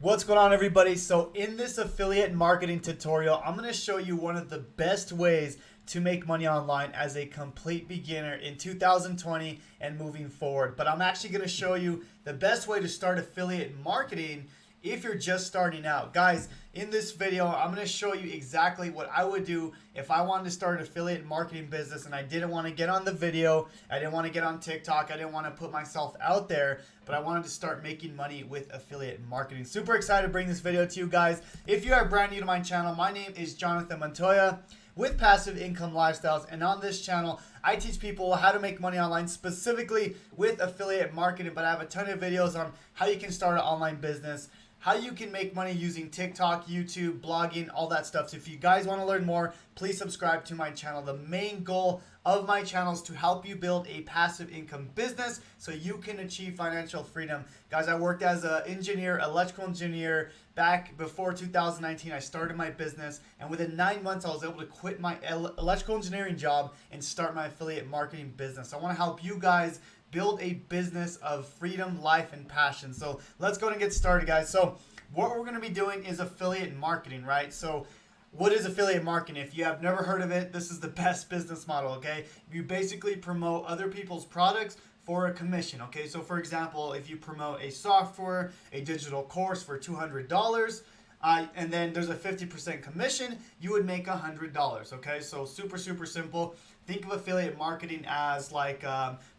What's going on, everybody? So in this affiliate marketing tutorial, I'm going to show you one of the best ways to make money online as a complete beginner in 2020 and moving forward. But I'm actually going to show you the best way to start affiliate marketing if you're just starting out. Guys, in this video, I'm going to show you exactly what I would do if I wanted to start an affiliate marketing business and I didn't want to get on the video, I didn't want to get on TikTok, I didn't want to put myself out there, but I wanted to start making money with affiliate marketing. Super excited to bring this video to you guys. If you are brand new to my channel, my name is Jonathan Montoya with Passive Income Lifestyles, and on this channel I teach people how to make money online, specifically with affiliate marketing, but I have a ton of videos on how you can start an online business, how you can make money using TikTok, YouTube, blogging, all that stuff. So if you guys want to learn more, please subscribe to my channel. The main goal of my channel is to help you build a passive income business so you can achieve financial freedom. Guys, I worked as an engineer, electrical engineer, back before 2019. I started my business, and within 9 months, I was able to quit my electrical engineering job and start my affiliate marketing business. I want to help you guys build a business of freedom, life, and passion. So let's go and get started, guys. So what we're going to be doing is affiliate marketing, right? So what is affiliate marketing? If you have never heard of it, this is the best business model, okay? You basically promote other people's products for a commission, okay? So for example, if you promote a software, a digital course for $200, and then there's a 50% commission, you would make $100, okay? So super simple. Think of affiliate marketing as like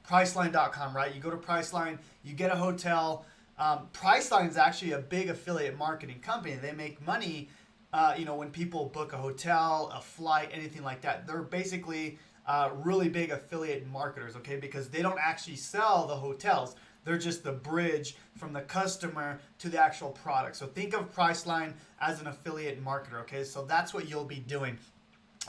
Priceline.com, right? You go to Priceline, you get a hotel. Priceline is actually a big affiliate marketing company. They make money, when people book a hotel, a flight, anything like that. They're basically really big affiliate marketers, okay? Because they don't actually sell the hotels. They're just the bridge from the customer to the actual product. So think of Priceline as an affiliate marketer, okay? So that's what you'll be doing.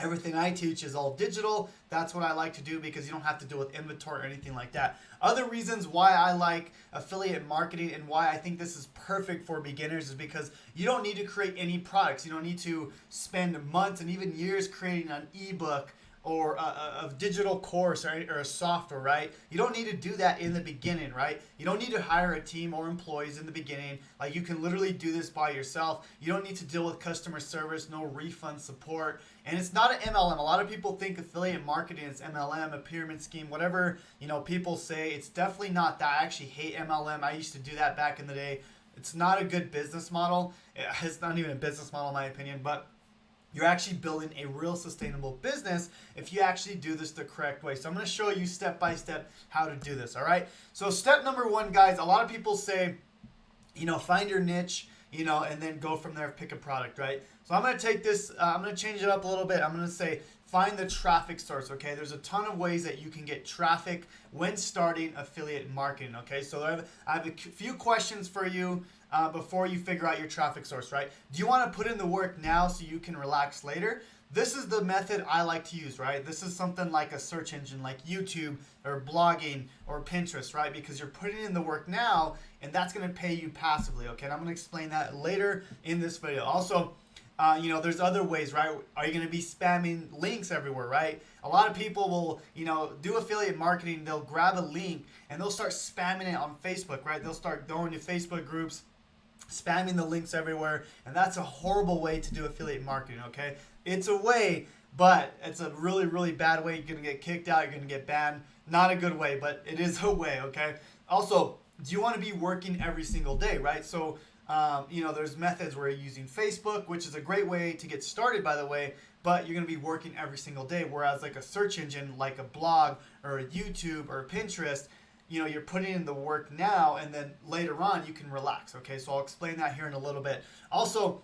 Everything I teach is all digital. That's what I like to do because you don't have to deal with inventory or anything like that. Other reasons why I like affiliate marketing and why I think this is perfect for beginners is because you don't need to create any products. You don't need to spend months and even years creating an ebook or a digital course or a software, right? You don't need to do that in the beginning, right? You don't need to hire a team or employees in the beginning. Like, you can literally do this by yourself. You don't need to deal with customer service, no refund support. And it's not an MLM. A lot of people think affiliate marketing is MLM, a pyramid scheme, whatever, people say. It's definitely not that. I actually hate MLM. I used to do that back in the day. It's not a good business model. It's not even a business model in my opinion, but you're actually building a real sustainable business if you actually do this the correct way. So I'm going to show you step by step how to do this, all right? So step number one, guys, a lot of people say, find your niche, and then go from there, pick a product, right? So I'm going to take this, I'm going to change it up a little bit. I'm going to say find the traffic source, okay? There's a ton of ways that you can get traffic when starting affiliate marketing, okay? So I have a few questions for you before you figure out your traffic source, right? Do you want to put in the work now so you can relax later? This is the method I like to use, right? This is something like a search engine like YouTube or blogging or Pinterest, right? Because you're putting in the work now and that's going to pay you passively, okay? And I'm going to explain that later in this video. Also, there's other ways, right? Are you going to be spamming links everywhere, right? A lot of people will, do affiliate marketing. They'll grab a link and they'll start spamming it on Facebook, right? They'll start going to Facebook groups, spamming the links everywhere, and that's a horrible way to do affiliate marketing, okay? It's a way, but it's a really bad way. You're going to get kicked out. You're going to get banned. Not a good way, but it is a way, okay? Also, do you want to be working every single day, right? So, there's methods where you're using Facebook, which is a great way to get started, by the way, but you're going to be working every single day, whereas like a search engine, like a blog or a YouTube or a Pinterest, you're putting in the work now, and then later on you can relax, okay? So I'll explain that here in a little bit. Also,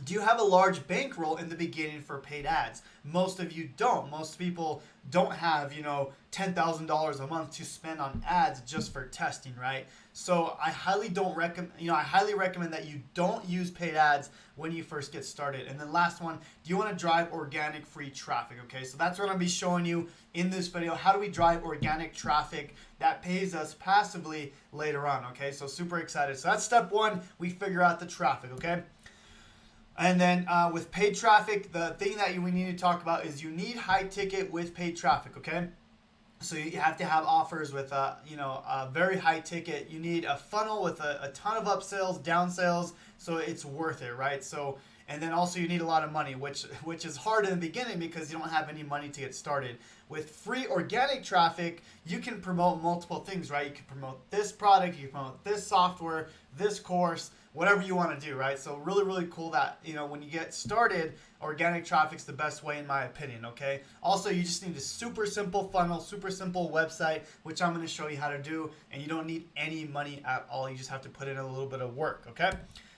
do you have a large bankroll in the beginning for paid ads? Most of you don't. Most people don't have, $10,000 a month to spend on ads just for testing, right? So I highly recommend that you don't use paid ads when you first get started. And then last one, do you want to drive organic free traffic? Okay, so that's what I'm going to be showing you in this video. How do we drive organic traffic that pays us passively later on? Okay, so super excited. So that's step one. We figure out the traffic, okay? And then with paid traffic, the thing that we need to talk about is you need high ticket with paid traffic, okay? So you have to have offers with a very high ticket. You need a funnel with a ton of upsells, downsales, so it's worth it, right? So, and then also you need a lot of money, which is hard in the beginning because you don't have any money to get started. With free organic traffic, you can promote multiple things, right? You can promote this product, you can promote this software, this course, whatever you want to do, right? So really, really cool that, when you get started, organic traffic's the best way in my opinion, okay? Also, you just need a super simple funnel, super simple website, which I'm going to show you how to do, and you don't need any money at all. You just have to put in a little bit of work, okay?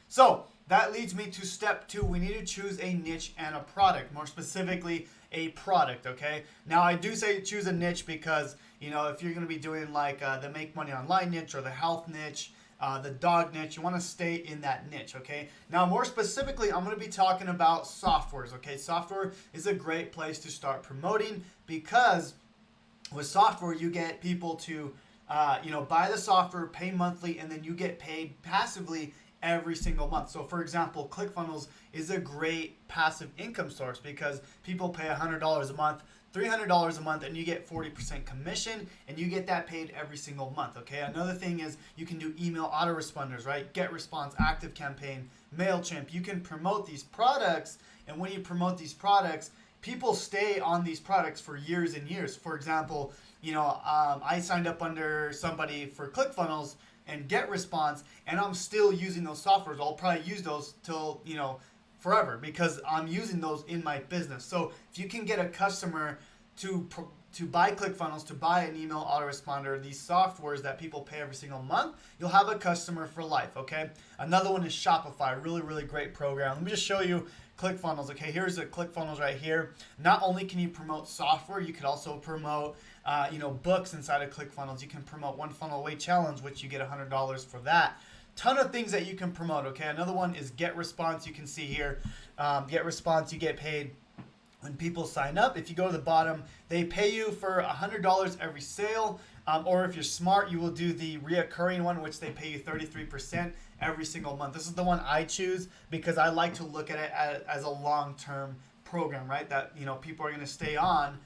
So that leads me to step 2. We need to choose a niche and a product, more specifically a product, okay? Now I do say choose a niche because, if you're going to be doing like the make money online niche or the health niche, the dog niche, you want to stay in that niche, okay? Now, more specifically, I'm going to be talking about softwares, okay? Software is a great place to start promoting because with software, you get people to, buy the software, pay monthly, and then you get paid passively every single month. So, for example, ClickFunnels is a great passive income source because people pay $100 a month, $300 a month, and you get 40% commission, and you get that paid every single month, okay? Another thing is you can do email autoresponders, right? GetResponse, ActiveCampaign, MailChimp. You can promote these products, and when you promote these products, people stay on these products for years and years. For example, I signed up under somebody for ClickFunnels and GetResponse, and I'm still using those softwares. I'll probably use those till, forever because I'm using those in my business. So if you can get a customer to buy ClickFunnels, to buy an email autoresponder, these softwares that people pay every single month, you'll have a customer for life, okay? Another one is Shopify, really, really great program. Let me just show you ClickFunnels, okay? Here's a ClickFunnels right here. Not only can you promote software, you could also promote books inside of ClickFunnels. You can promote One Funnel Away Challenge, which you get $100 for that. Ton of things that you can promote, okay? Another one is GetResponse. You can see here, GetResponse, you get paid when people sign up. If you go to the bottom, they pay you for $100 every sale, or if you're smart, you will do the reoccurring one, which they pay you 33% every single month. This is the one I choose because I like to look at it as a long-term program, right? That, people are going to stay on,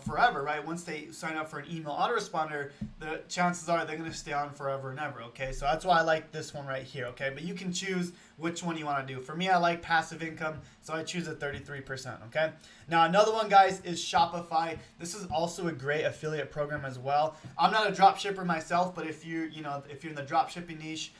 forever, right? Once they sign up for an email autoresponder, the chances are they're going to stay on forever and ever, okay? So that's why I like this one right here, okay? But you can choose which one you want to do. For me, I like passive income, so I choose a 33%, okay? Now, another one, guys, is Shopify. This is also a great affiliate program as well. I'm not a drop shipper myself, but if you're in the drop shipping niche,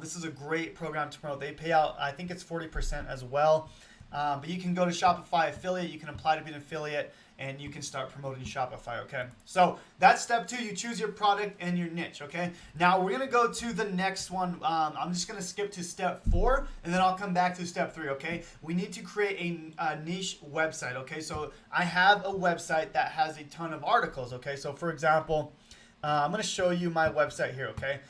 this is a great program to promote. They pay out, I think it's 40% as well. But you can go to Shopify affiliate, you can apply to be an affiliate, and you can start promoting Shopify, okay? So that's step 2. You choose your product and your niche, okay? Now we're gonna go to the next one. I'm just gonna skip to step 4, and then I'll come back to step 3, okay? We need to create a niche website, okay? So I have a website that has a ton of articles, okay? So for example, I'm gonna show you my website here, okay?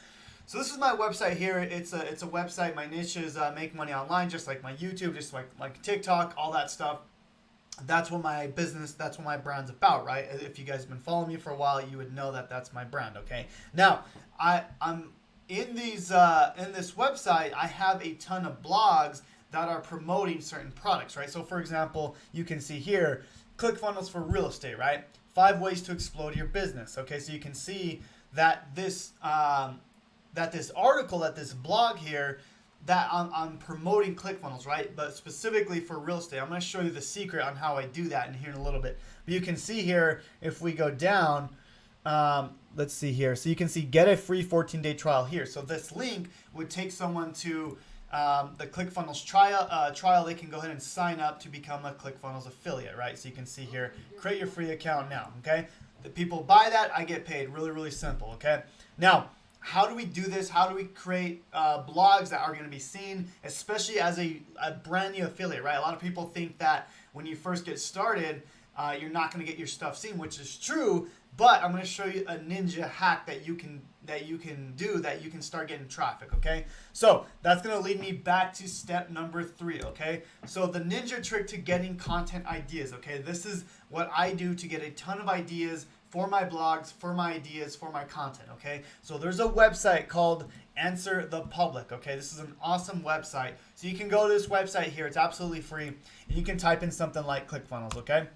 So this is my website here. It's a website. My niche is make money online, just like my YouTube, just like TikTok, all that stuff. That's what my business, that's what my brand's about, right? If you guys have been following me for a while, you would know that that's my brand, okay? Now, I'm in this website, I have a ton of blogs that are promoting certain products, right? So for example, you can see here, ClickFunnels for real estate, right? 5 ways to explode your business, okay? So you can see that this article, that this blog here, that I'm promoting ClickFunnels, right? But specifically for real estate. I'm going to show you the secret on how I do that in here in a little bit. But you can see here, if we go down, let's see here. So you can see get a free 14-day trial here. So this link would take someone to the ClickFunnels trial. They can go ahead and sign up to become a ClickFunnels affiliate, right? So you can see here, create your free account now, okay? The people buy that, I get paid. Really, really simple, okay? Now, how do we do this? How do we create blogs that are going to be seen, especially as a brand new affiliate, right? A lot of people think that when you first get started, you're not going to get your stuff seen, which is true. But I'm going to show you a ninja hack that you can do that you can start getting traffic. Okay, so that's going to lead me back to step number 3. Okay, so the ninja trick to getting content ideas. Okay, this is what I do to get a ton of ideas for my blogs, for my ideas, for my content, okay? So there's a website called Answer the Public, okay? This is an awesome website. So you can go to this website here. It's absolutely free. And you can type in something like ClickFunnels, okay?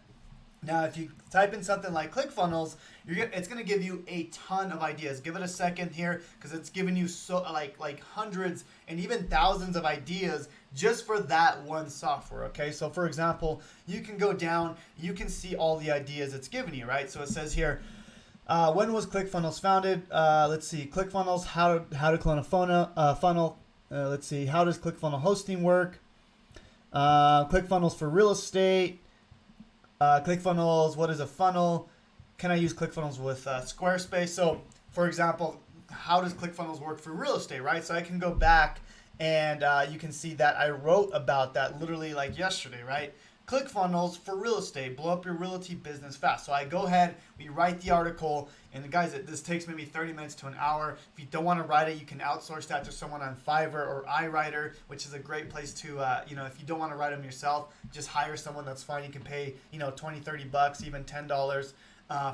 Now, if you type in something like ClickFunnels, it's going to give you a ton of ideas. Give it a second here because it's giving you like hundreds and even thousands of ideas just for that one software. Okay, so for example, you can go down, you can see all the ideas it's giving you, right? So it says here, when was ClickFunnels founded? Let's see, ClickFunnels, how to clone a funnel. Let's see, how does ClickFunnels hosting work? ClickFunnels for real estate. ClickFunnels, what is a funnel? Can I use ClickFunnels with Squarespace? So, for example, how does ClickFunnels work for real estate, right? So I can go back and you can see that I wrote about that literally like yesterday, right? ClickFunnels for real estate, blow up your realty business fast. So I go ahead, we write the article, and guys, this takes maybe 30 minutes to an hour. If you don't want to write it, you can outsource that to someone on Fiverr or iWriter, which is a great place to, if you don't want to write them yourself, just hire someone. That's fine. You can pay, 20, 30 bucks, even $10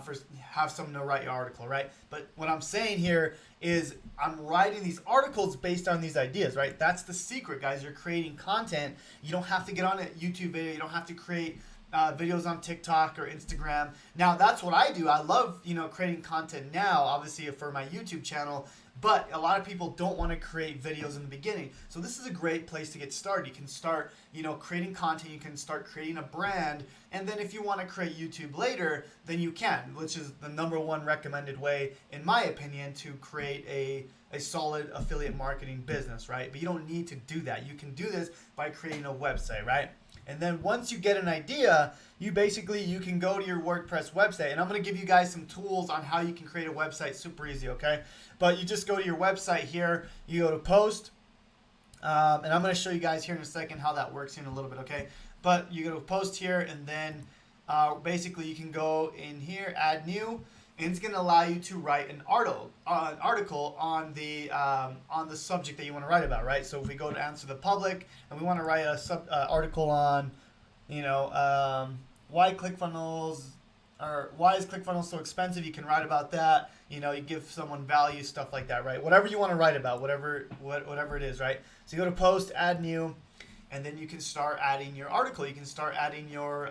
for have someone to write your article, right? But what I'm saying here is I'm writing these articles based on these ideas, right? That's the secret, guys. You're creating content. You don't have to get on a YouTube video. You don't have to create videos on TikTok or Instagram. Now, that's what I do. I love, creating content now, obviously for my YouTube channel, but a lot of people don't want to create videos in the beginning. So this is a great place to get started. You can start, creating content. You can start creating a brand. And then if you want to create YouTube later, then you can, which is the #1 recommended way, in my opinion, to create a solid affiliate marketing business, right? But you don't need to do that. You can do this by creating a website, right? And then once you get an idea, you can go to your WordPress website. And I'm going to give you guys some tools on how you can create a website super easy, okay? But you just go to your website here. You go to post. And I'm going to show you guys here in a second how that works in a little bit, okay? But you go to post here, and then basically you can go in here, add new. And it's going to allow you to write an article on the subject that you want to write about, right? So if we go to answer the public and we want to write a article on, why is ClickFunnels so expensive? You can write about that. You give someone value, stuff like that, right? Whatever you want to write about, whatever it is, right? So you go to post, add new, and then you can start adding your article. You can start adding your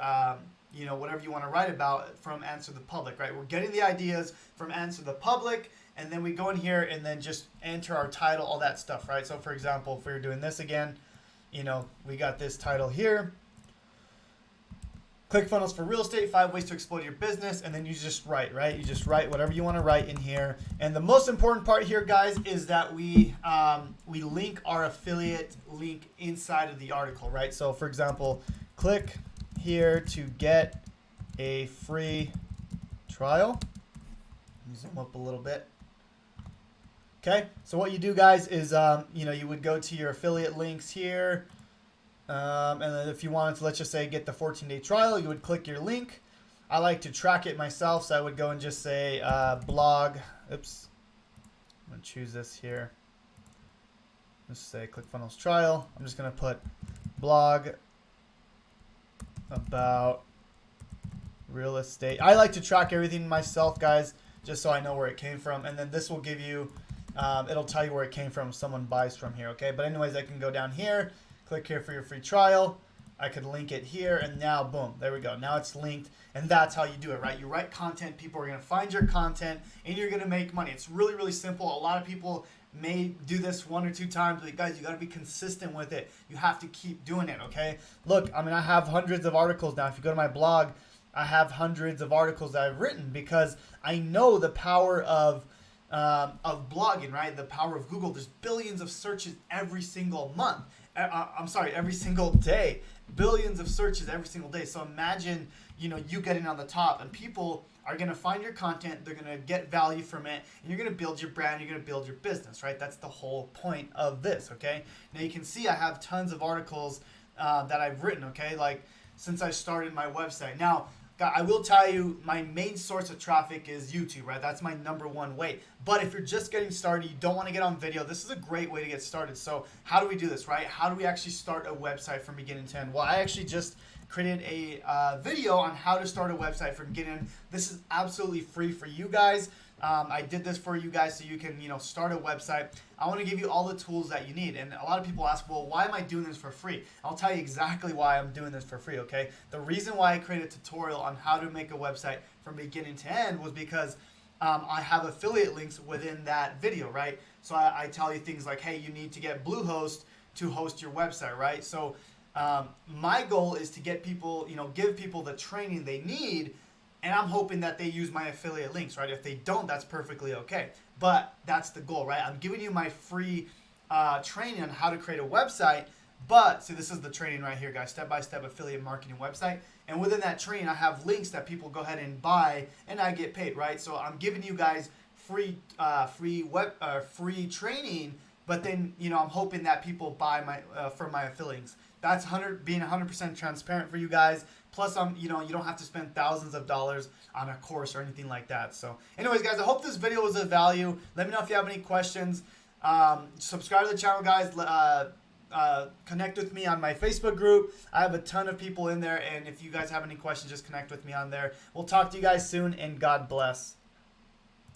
whatever you want to write about from Answer the Public, right? We're getting the ideas from Answer the Public, and then we go in here and then just enter our title, all that stuff, right? So, for example, if we were doing this again, we got this title here. ClickFunnels for real estate, 5 ways to explode your business, and then you just write, right? You just write whatever you want to write in here. And the most important part here, guys, is that we link our affiliate link inside of the article, right? So, for example, click here to get a free trial. Let me zoom up a little bit. Okay, so what you do, guys, is you would go to your affiliate links here, and then if you wanted to, let's just say, get the 14-day trial, you would click your link. I like to track it myself, so I would go and just say blog. Oops, I'm gonna choose this here. Let's say ClickFunnels trial. I'm just gonna put blog about real estate. I like to track everything myself, guys, just so I know where it came from. And then this will give you, it'll tell you where it came from. Someone buys from here, okay? But anyways, I can go down here, click here for your free trial. I could link it here, and now, boom, there we go. Now it's linked, and that's how you do it, right? You write content, people are going to find your content, and you're going to make money. It's really, really simple. A lot of people may do this 1 or 2 times, but guys, you got to be consistent with it. You have to keep doing it, okay? Look, I mean, I have hundreds of articles now. If you go to my blog, I have hundreds of articles that I've written because I know the power of blogging, right? The power of Google. There's billions of searches every single month. Every single day. Billions of searches every single day. So imagine, you getting on the top, and people are going to find your content, they're going to get value from it, and you're going to build your brand, you're going to build your business, right? That's the whole point of this, okay? Now you can see I have tons of articles that I've written, okay? Like since I started my website. Now, I will tell you, my main source of traffic is YouTube, right? That's my #1 way. But if you're just getting started, you don't want to get on video, this is a great way to get started. So how do we do this, right? How do we actually start a website from beginning to end? Well, I actually just created a video on how to start a website from beginning. This is absolutely free for you guys. I did this for you guys so you can, start a website. I want to give you all the tools that you need. And a lot of people ask, well, why am I doing this for free? I'll tell you exactly why I'm doing this for free, okay? The reason why I created a tutorial on how to make a website from beginning to end was because I have affiliate links within that video, right? So I tell you things like, hey, you need to get Bluehost to host your website, right? So my goal is to get people, give people the training they need, and I'm hoping that they use my affiliate links, right? If they don't, that's perfectly okay. But that's the goal, right? I'm giving you my free training on how to create a website. But, see, this is the training right here, guys. Step-by-step affiliate marketing website. And within that training, I have links that people go ahead and buy, and I get paid, right? So I'm giving you guys free training, but then, I'm hoping that people buy from my affiliates. That's being 100% transparent for you guys. Plus, you don't have to spend thousands of dollars on a course or anything like that. So, anyways, guys, I hope this video was of value. Let me know if you have any questions. Subscribe to the channel, guys. Connect with me on my Facebook group. I have a ton of people in there, and if you guys have any questions, just connect with me on there. We'll talk to you guys soon, and God bless.